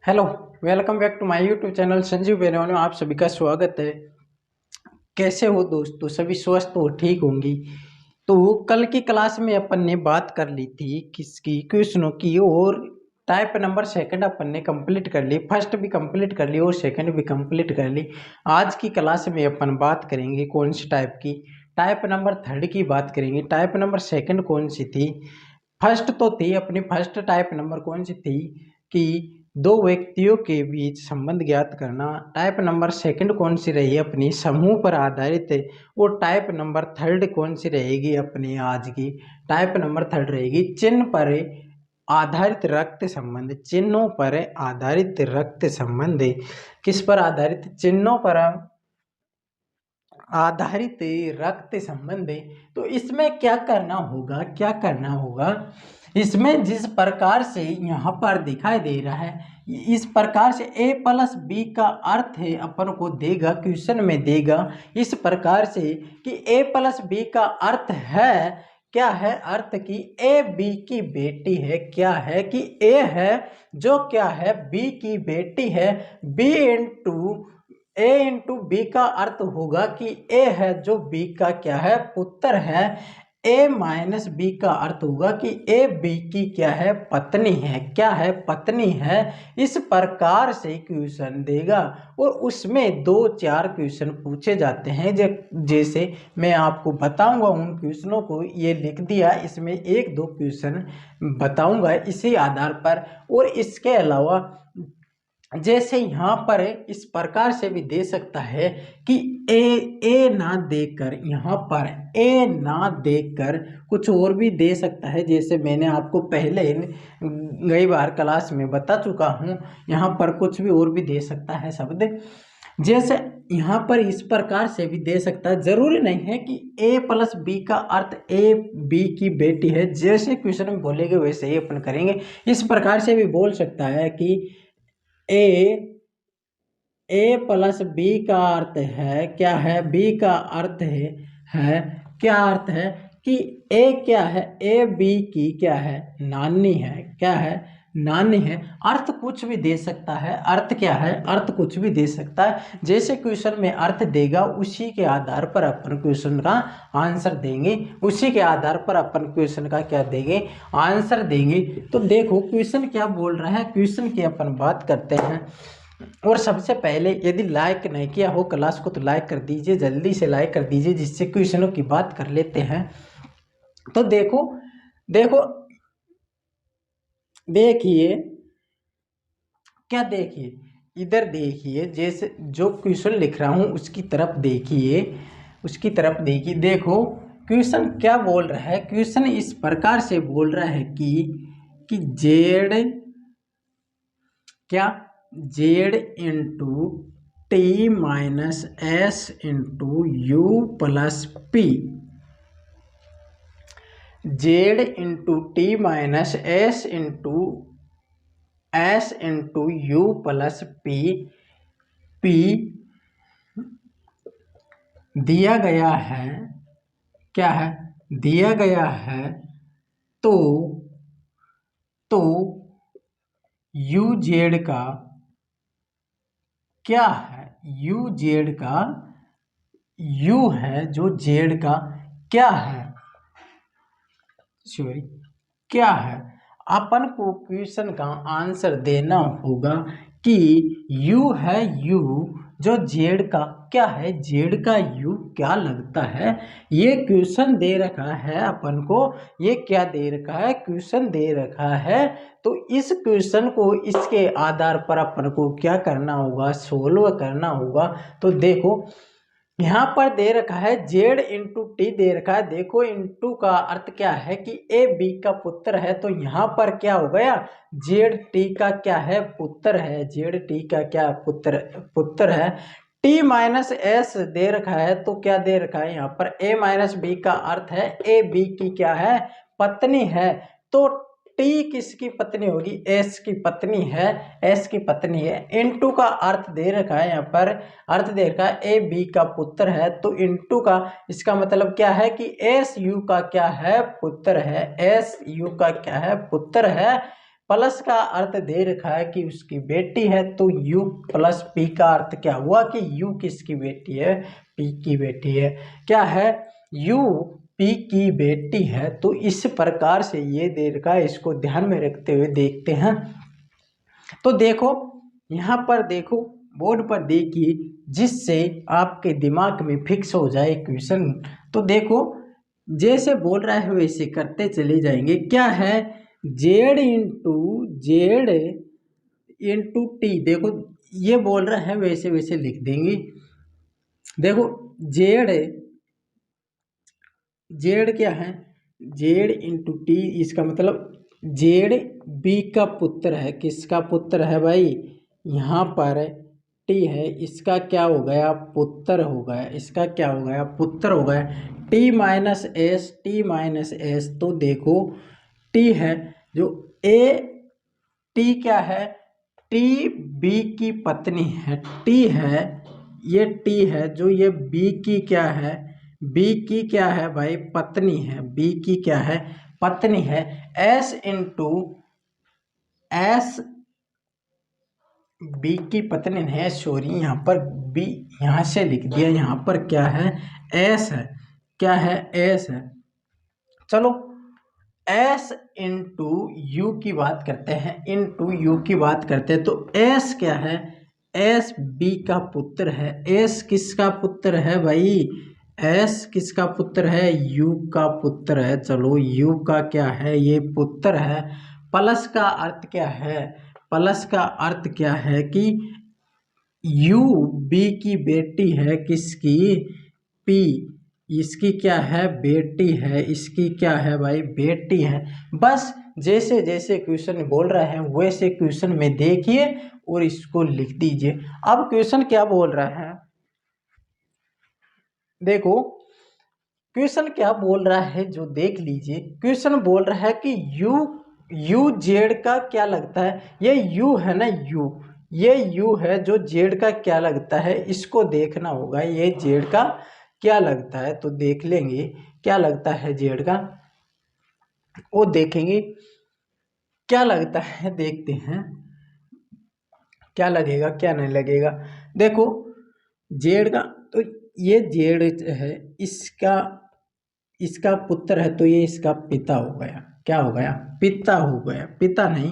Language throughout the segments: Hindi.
Hello. Welcome back to my YouTube channel Sanjeev Benwal में आप सभी का स्वागत है। कैसे हो दोस्तों? सभी स्वस्थ हो, ठीक होंगी। तो कल की क्लास में अपन ने बात कर ली थी किसकी, क्वेश्चनों की। और टाइप नंबर सेकंड अपन ने कंप्लीट कर ली, फर्स्ट भी कंप्लीट कर ली और सेकंड भी कंप्लीट कर ली। आज की क्लास में अपन बात करेंगे कौन सी टाइप की, टाइप नंबर थर्ड की बात करेंगे। टाइप नंबर सेकंड कौन सी थी? फर्स्ट तो थी अपनी, फर्स्ट टाइप नंबर कौन सी थी कि दो व्यक्तियों के बीच संबंध ज्ञात करना। टाइप नंबर सेकंड कौन सी रही अपनी? समूह पर आधारित है। और टाइप नंबर थर्ड कौन सी रहेगी अपनी आज की? टाइप नंबर थर्ड रहेगी चिन्ह पर आधारित रक्त संबंध। चिन्हों पर आधारित रक्त संबंध। किस पर आधारित? चिन्हों पर आधारित रक्त संबंध है। तो इसमें क्या करना होगा, क्या करना होगा? इसमें जिस प्रकार से यहाँ पर दिखाई दे रहा है, इस प्रकार से a प्लस बी का अर्थ है अपन को देगा, क्वेश्चन में देगा इस प्रकार से कि a प्लस बी का अर्थ है, क्या है अर्थ की a b की बेटी है। क्या है कि a है जो क्या है b की बेटी है। b इंटू ए इंटू बी का अर्थ होगा कि ए है जो बी का क्या है पुत्र है। ए माइनस बी का अर्थ होगा कि ए बी की क्या है पत्नी है। क्या है? पत्नी है। इस प्रकार से क्वेश्चन देगा और उसमें 2-4 क्वेश्चन पूछे जाते हैं। जैसे मैं आपको बताऊंगा उन क्वेश्चनों को, ये लिख दिया, इसमें 1-2 क्वेश्चन बताऊंगा इसी आधार पर। और इसके अलावा जैसे यहाँ पर इस प्रकार से भी दे सकता है कि ए ना देकर, यहाँ पर ए ना देकर कुछ और भी दे सकता है। जैसे मैंने आपको पहले कई बार क्लास में बता चुका हूँ, यहाँ पर कुछ भी और भी दे सकता है शब्द। जैसे यहाँ पर इस प्रकार से भी दे सकता है। जरूरी नहीं है कि a प्लस बी का अर्थ ए बी की बेटी है। जैसे क्वेश्चन में बोलेंगे वैसे ही अपन करेंगे। इस प्रकार से भी बोल सकता है कि ए प्लस बी का अर्थ है, क्या है? बी का अर्थ है क्या अर्थ है कि ए क्या है, ए बी की क्या है नानी है। क्या है? नानी है। अर्थ कुछ भी दे सकता है। अर्थ क्या है? अर्थ कुछ भी दे सकता है। जैसे क्वेश्चन में अर्थ देगा उसी के आधार पर अपन क्वेश्चन का आंसर देंगे। उसी के आधार पर अपन क्वेश्चन का क्या देंगे? आंसर देंगे। तो देखो क्वेश्चन क्या बोल रहा है, क्वेश्चन की अपन बात करते हैं। और सबसे पहले यदि लाइक नहीं किया हो क्लास को तो लाइक कर दीजिए, जल्दी से लाइक कर दीजिए, जिससे क्वेश्चनों की बात कर लेते हैं। तो देखो देखो देखिए, क्या देखिए, इधर देखिए, जैसे जो क्वेश्चन लिख रहा हूं उसकी तरफ देखिए, उसकी तरफ देखिए। देखो क्वेश्चन क्या बोल रहा है। क्वेश्चन इस प्रकार से बोल रहा है कि जेड क्या, Z into T minus s into you plus P. Z into T minus s into you plus P. P दिया गया है, क्या है? दिया गया है। तो यू जेड का क्या है? यू जेड का, यू है जो जेड का क्या है, सॉरी क्या है। अपन को क्वेश्चन का आंसर देना होगा कि यू है, यू जो जेड का क्या है, जेड का यू क्या लगता है। ये क्वेश्चन दे रखा है अपन को, ये क्या दे रखा है? क्वेश्चन दे रखा है। तो इस क्वेश्चन को इसके आधार पर अपन को क्या करना होगा? सोल्व करना होगा। तो देखो यहाँ पर दे रखा है जेड इंटू टी दे रखा है। देखो इंटू का अर्थ क्या है कि ए बी का पुत्र है। तो यहाँ पर क्या हो गया? जेड टी का क्या है? पुत्र है। जेड टी का क्या पुत्र है। टी माइनस एस दे रखा है। तो क्या दे रखा है यहाँ पर? ए माइनस बी का अर्थ है ए बी की क्या है? पत्नी है। तो टी किसकी पत्नी होगी? एस की पत्नी है। एस की पत्नी है। इनटू का अर्थ दे रखा है यहाँ पर, अर्थ दे रखा है ए बी का पुत्र है। तो इनटू का इसका मतलब क्या है कि एस यू का क्या है? पुत्र है। एस यू का क्या है? पुत्र है। प्लस का अर्थ दे रखा है कि उसकी बेटी है, तो u प्लस p का अर्थ क्या हुआ कि u किसकी बेटी है, p की बेटी है। क्या है, u p की बेटी है। तो इस प्रकार से ये दे रखा है, इसको ध्यान में रखते हुए देखते हैं। तो देखो यहाँ पर देखो, बोर्ड पर देखिए, जिससे आपके दिमाग में फिक्स हो जाए क्वेश्चन। तो देखो जैसे बोल रहा है वैसे करते चले जाएंगे। क्या है, जेड इंटू टी। देखो ये बोल रहा है वैसे वैसे लिख देंगे। देखो जेड क्या है, जेड इंटू टी, इसका मतलब जेड बी का पुत्र है। किसका पुत्र है भाई, यहाँ पर टी है, इसका क्या हो गया, पुत्र हो गया। इसका क्या हो गया, पुत्र हो गया। टी माइनस एस, तो देखो टी है जो ए, टी क्या है, टी बी की पत्नी है। टी है, ये टी है जो ये बी की क्या है, बी की क्या है भाई, पत्नी है। बी की क्या है, पत्नी है। एस इंटू एस बी की पत्नी है, सॉरी यहाँ पर बी यहाँ से लिख दिया, यहाँ पर क्या है, एस है। क्या है, एस है। चलो एस इंटू यू की बात करते हैं, इंटू यू की बात करते हैं। तो एस क्या है, एस बी का पुत्र है। एस किसका पुत्र है भाई, एस किसका पुत्र है, यू का पुत्र है। चलो यू का क्या है, ये पुत्र है। प्लस का अर्थ क्या है, प्लस का अर्थ क्या है कि यू बी की बेटी है, किसकी, पी, इसकी क्या है, बेटी है। इसकी क्या है भाई, बेटी है। बस जैसे जैसे क्वेश्चन बोल रहा है वैसे क्वेश्चन में देखिए और इसको लिख दीजिए। अब क्वेश्चन क्या बोल रहा है, देखो क्वेश्चन क्या बोल रहा है जो देख लीजिए। क्वेश्चन बोल रहा है कि यू जेड का क्या लगता है। ये यू है ना, ये यू है जो जेड का क्या लगता है, इसको देखना होगा। ये जेड का क्या लगता है, तो देख लेंगे क्या लगता है जेड का, वो देखेंगे क्या लगता है, देखते हैं क्या लगेगा क्या नहीं लगेगा। देखो जेड का, तो ये जेड है, इसका पुत्र है, तो ये इसका पिता हो गया। क्या हो गया, पिता हो गया। पिता नहीं,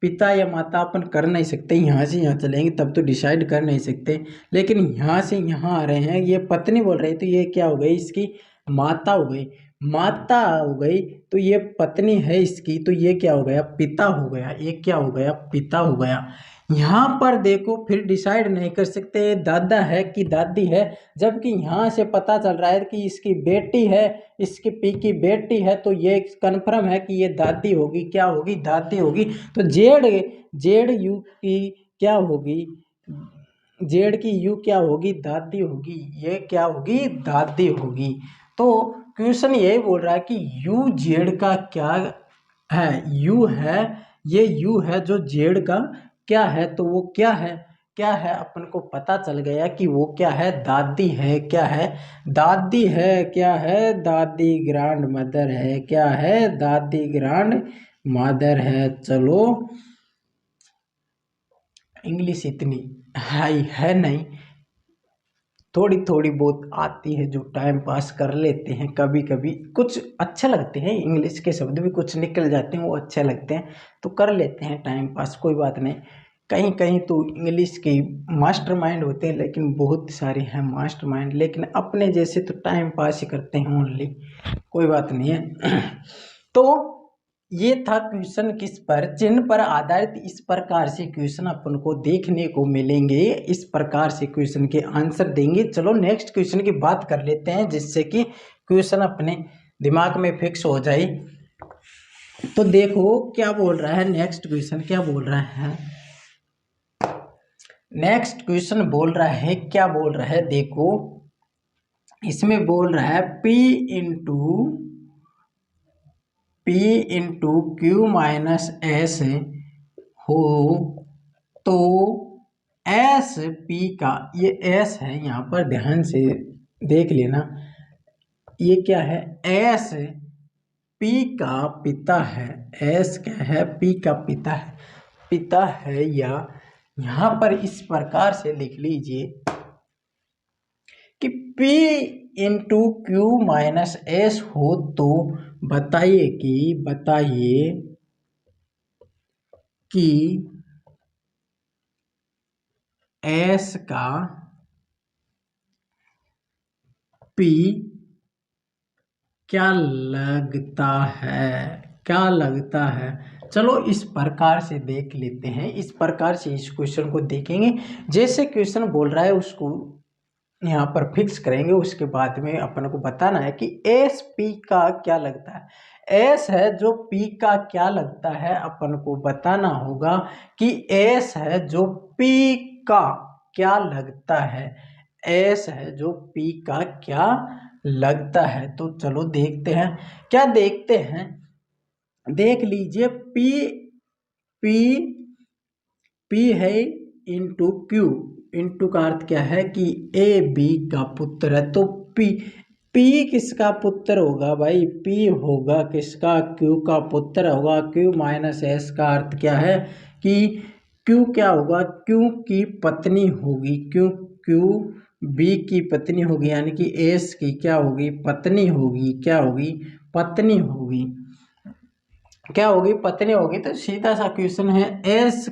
पिता या माता अपन कर नहीं सकते, यहाँ से यहाँ चलेंगे तब तो डिसाइड कर नहीं सकते। लेकिन यहाँ से यहाँ आ रहे हैं, ये पत्नी बोल रही, तो ये क्या हो गई, इसकी माता हो गई। माता हो गई तो ये पत्नी है इसकी, तो ये क्या हो गया, पिता हो गया। ये क्या हो गया, पिता हो गया। यहाँ पर देखो फिर डिसाइड नहीं कर सकते दादा है कि दादी है, जबकि यहाँ से पता चल रहा है कि इसकी बेटी है, इसकी पी की बेटी है, तो ये कन्फर्म है कि ये दादी होगी। क्या होगी, दादी होगी। तो जेड यू की क्या होगी, जेड की यू क्या होगी, दादी होगी। ये क्या होगी, दादी होगी। तो क्वेश्चन यही बोल रहा है कि यू जेड का क्या है, यू है, ये यू है जो जेड का क्या है, तो वो क्या है, क्या है, अपन को पता चल गया कि वो क्या है, दादी है। क्या है, दादी है। क्या है, दादी ग्रैंड मदर है। क्या है, दादी ग्रैंड मदर है। चलो इंग्लिश इतनी हाई है नहीं, थोड़ी थोड़ी बहुत आती है, जो टाइम पास कर लेते हैं। कभी कभी कुछ अच्छे लगते हैं, इंग्लिश के शब्द भी कुछ निकल जाते हैं, वो अच्छे लगते हैं तो कर लेते हैं टाइम पास, कोई बात नहीं। कहीं कहीं तो इंग्लिश के मास्टरमाइंड होते हैं, लेकिन बहुत सारे हैं मास्टरमाइंड, लेकिन अपने जैसे तो टाइम पास ही करते हैं ओनली, कोई बात नहीं है। तो ये था क्वेश्चन किस पर, चिन्ह पर आधारित। इस प्रकार से क्वेश्चन अपन को देखने को मिलेंगे, इस प्रकार से क्वेश्चन के आंसर देंगे। चलो नेक्स्ट क्वेश्चन की बात कर लेते हैं, जिससे कि क्वेश्चन अपने दिमाग में फिक्स हो जाए। तो देखो क्या बोल रहा है नेक्स्ट क्वेश्चन, क्या बोल रहा है नेक्स्ट क्वेश्चन, बोल रहा है क्या बोल रहा है, देखो इसमें बोल रहा है P into Q minus S हो तो एस पी का, ये एस है, यहाँ पर ध्यान से देख लेना, ये क्या है, एस P का पिता है, S क्या है, P का पिता है, या यहाँ पर इस प्रकार से लिख लीजिए कि P into Q minus S हो, तो बताइए कि S का P क्या लगता है। चलो इस प्रकार से देख लेते हैं, इस प्रकार से इस क्वेश्चन को देखेंगे। जैसे क्वेश्चन बोल रहा है उसको यहाँ पर फिक्स करेंगे, उसके बाद में अपन को बताना है कि एस पी का क्या लगता है। एस है जो पी का क्या लगता है, अपन को बताना होगा कि एस है जो पी का क्या लगता है, एस है जो पी का क्या लगता है। तो चलो देखते हैं, क्या देखते हैं, देख लीजिए पी पी पी है इंटू क्यू, इंटू का अर्थ क्या है कि ए बी का पुत्र है, तो पी किसका पुत्र होगा भाई, पी होगा किसका, क्यू का पुत्र होगा। क्यू माइनस एस का अर्थ क्या है कि क्यू क्या होगा, क्यू की पत्नी होगी, क्यू बी की पत्नी होगी, यानी कि एस की क्या होगी, पत्नी होगी, क्या होगी, पत्नी होगी, क्या होगी, पत्नी होगी। तो सीधा सा क्वेश्चन है एस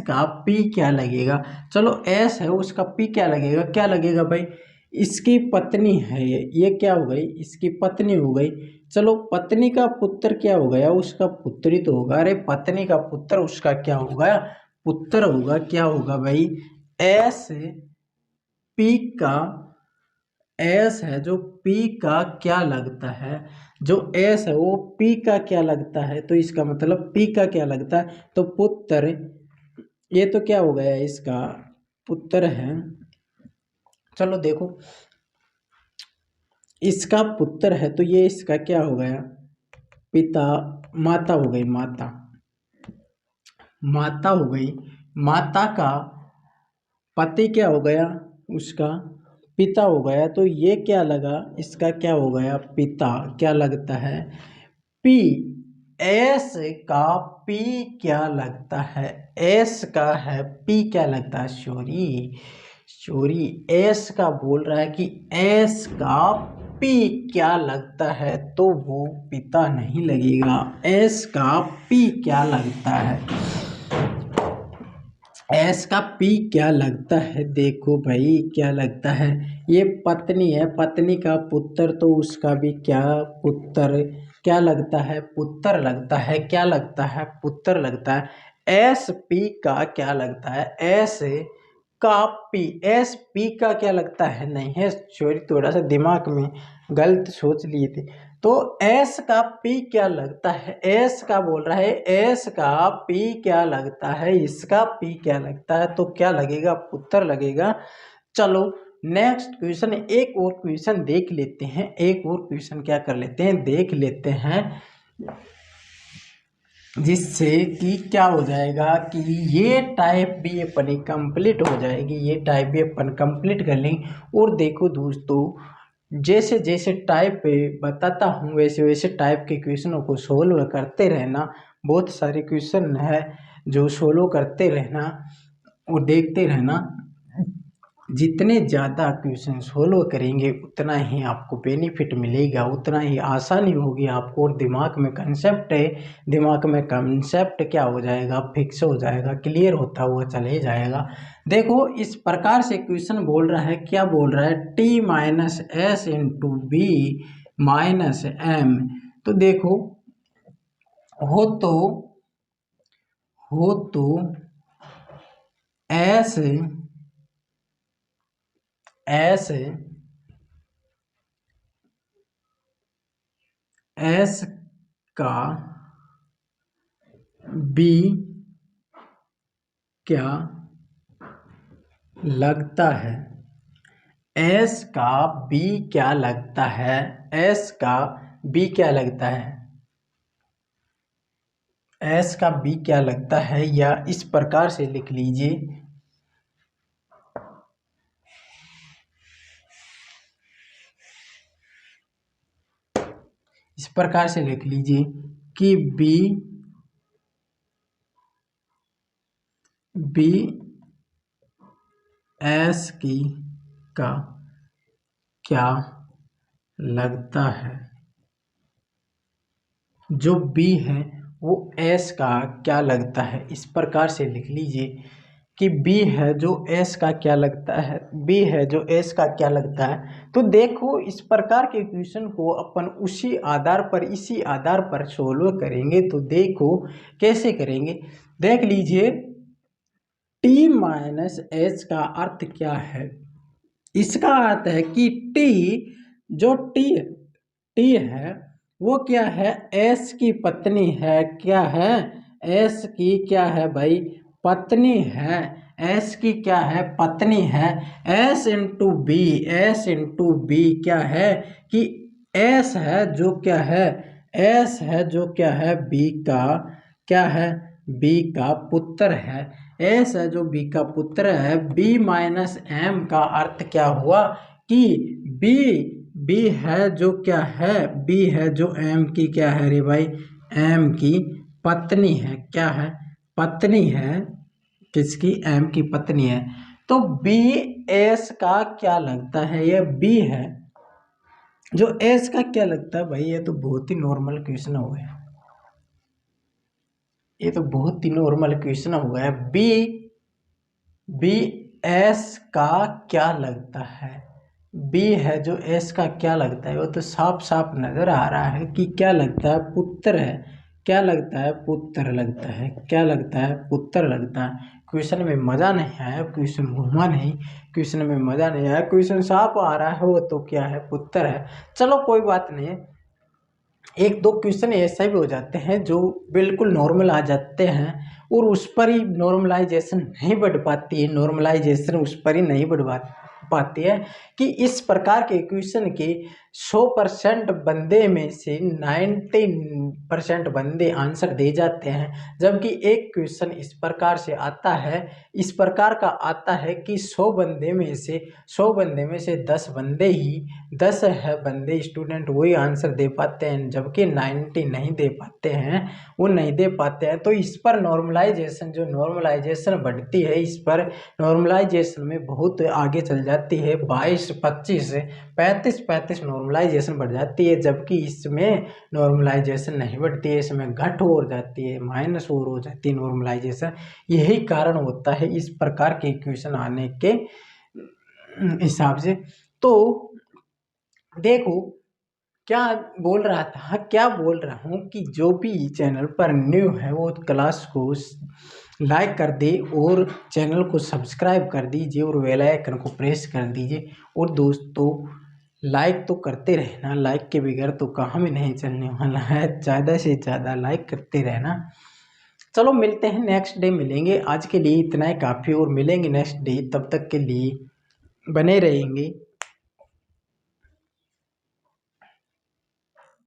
का पी क्या लगेगा। चलो एस है उसका पी क्या लगेगा भाई, इसकी पत्नी है, ये क्या हो गई, इसकी पत्नी हो गई। चलो पत्नी का पुत्र क्या हो गया, उसका पुत्र ही तो होगा। अरे पत्नी का पुत्र उसका क्या होगा, पुत्र होगा, क्या होगा भाई, एस पी का, एस है जो पी का क्या लगता है, जो एस है वो पी का क्या लगता है, तो इसका मतलब पी का क्या लगता है, तो पुत्र, ये तो क्या हो गया, इसका पुत्र है। चलो देखो इसका पुत्र है, तो ये इसका क्या हो गया, पिता, माता हो गई, माता हो गई, माता का पति क्या हो गया, उसका पिता हो गया। तो ये क्या लगा, इसका क्या हो गया, पिता क्या लगता है, पी, एस का पी क्या लगता है, एस का है पी क्या लगता है, सॉरी एस का बोल रहा है कि एस का पी क्या लगता है, तो वो पिता नहीं लगेगा, एस का पी क्या लगता है, एस का पी क्या लगता है, देखो भाई क्या लगता है, ये पत्नी है, पत्नी का पुत्र, तो उसका भी क्या पुत्र क्या लगता है, पुत्र लगता है, क्या लगता है, पुत्र लगता है। एस पी का क्या लगता है, एस का पी, एस पी का क्या लगता है, नहीं है सॉरी, थोड़ा सा दिमाग में गलत सोच लिए थे। तो एस का पी क्या लगता है, एस का बोल रहा है, एस का पी क्या लगता है, इसका पी क्या लगता है, तो क्या लगेगा, पुत्र लगेगा। चलो नेक्स्ट क्वेश्चन, एक और क्वेश्चन देख लेते हैं, एक और क्वेश्चन क्या कर लेते हैं, देख लेते हैं, जिससे कि क्या हो जाएगा कि ये टाइप भी अपनी कंप्लीट हो जाएगी, ये टाइप भी अपन कंप्लीट कर लेंगे। और देखो दोस्तों, जैसे जैसे टाइप बताता हूँ वैसे वैसे टाइप के क्वेश्चनों को सोल्व करते रहना, बहुत सारे क्वेश्चन है जो सोल्व करते रहना और देखते रहना। जितने ज़्यादा क्वेश्चन सोल्व करेंगे उतना ही आपको बेनिफिट मिलेगा, उतना ही आसानी होगी आपको, और दिमाग में कंसेप्ट है, दिमाग में कंसेप्ट क्या हो जाएगा, फिक्स हो जाएगा, क्लियर होता हुआ चले जाएगा। देखो इस प्रकार से क्वेश्चन बोल रहा है, क्या बोल रहा है, t minus s into b minus m. तो देखो हो तो एस एस एस का बी क्या लगता है, एस का बी क्या लगता है, एस का बी क्या लगता है, एस का बी क्या लगता है, या इस प्रकार से लिख लीजिए, इस प्रकार से लिख लीजिए कि बी एस की का क्या लगता है, जो बी है वो एस का क्या लगता है। इस प्रकार से लिख लीजिए कि बी है जो एस का क्या लगता है, बी है जो एस का क्या लगता है। तो देखो इस प्रकार के क्वेश्चन को अपन उसी आधार पर, इसी आधार पर सोल्व करेंगे। तो देखो कैसे करेंगे, देख लीजिए टी माइनस एच का अर्थ क्या है। इसका अर्थ है कि टी, जो टी है वो क्या है, एस की पत्नी है। क्या है, एस की क्या है भाई, पत्नी है। एस की क्या है, पत्नी है। S into b, s into b क्या है कि एस है जो क्या है, एस है जो क्या है बी का क्या है, बी का पुत्र है। एस है जो बी का पुत्र है। बी माइनस एम का अर्थ क्या हुआ कि बी है जो क्या है, बी है जो एम की क्या है रे भाई, एम की पत्नी है। क्या है, पत्नी है, किसकी, एम की पत्नी है। तो बी एस का क्या लगता है, ये बी है जो एस का क्या लगता है। भाई ये तो बहुत ही नॉर्मल क्वेश्चन हो गया, ये तो बहुत ही नॉर्मल क्वेश्चन हो गया। बी एस का क्या लगता है, बी है जो एस का क्या लगता है, वो तो साफ साफ नजर आ रहा है कि क्या लगता है, पुत्र है। क्या लगता है, पुत्र लगता है। क्या लगता है, पुत्र लगता है। क्वेश्चन में मजा नहीं आया, क्वेश्चन घुमा नहीं, क्वेश्चन में मजा नहीं आया, क्वेश्चन साफ आ रहा है, वो तो क्या है, पुत्र है। चलो कोई बात नहीं, एक दो क्वेश्चन ऐसे भी हो जाते हैं जो बिल्कुल नॉर्मल आ जाते हैं और उस पर ही नॉर्मलाइजेशन नहीं बढ़ पाती है, नॉर्मलाइजेशन उस पर ही नहीं बढ़ पाती है कि इस प्रकार के क्वेश्चन के 100% बंदे में से 90% बंदे आंसर दे जाते हैं। जबकि एक क्वेश्चन इस प्रकार से आता है, इस प्रकार का आता है कि 100 बंदे में से 10 बंदे ही 10 है बंदे स्टूडेंट वही आंसर दे पाते हैं, जबकि 90 नहीं दे पाते हैं, वो नहीं दे पाते हैं। तो इस पर नॉर्मलाइजेशन, जो नॉर्मलाइजेशन बढ़ती है, इस पर नॉर्मलाइजेशन में बहुत आगे चल जाती है, 22 25 35 नॉर्मलाइजेशन बढ़ जाती है। जबकि इसमें नॉर्मलाइजेशन नहीं बढ़ती है, इसमें घट हो जाती है, माइनस और हो जाती है नॉर्मलाइजेशन। यही कारण होता है इस प्रकार के इक्वेशन आने के हिसाब से। तो देखो क्या बोल रहा था, क्या बोल रहा हूँ कि जो भी चैनल पर न्यू है वो क्लास को लाइक कर दे और चैनल को सब्सक्राइब कर दीजिए और बेल आइकन को प्रेस कर दीजिए। और दोस्तों लाइक तो करते रहना, लाइक के बगैर तो काम ही नहीं चलने वाला है, ज़्यादा से ज़्यादा लाइक करते रहना। चलो मिलते हैं नेक्स्ट डे, मिलेंगे। आज के लिए इतना ही काफ़ी, और मिलेंगे नेक्स्ट डे, तब तक के लिए बने रहेंगे।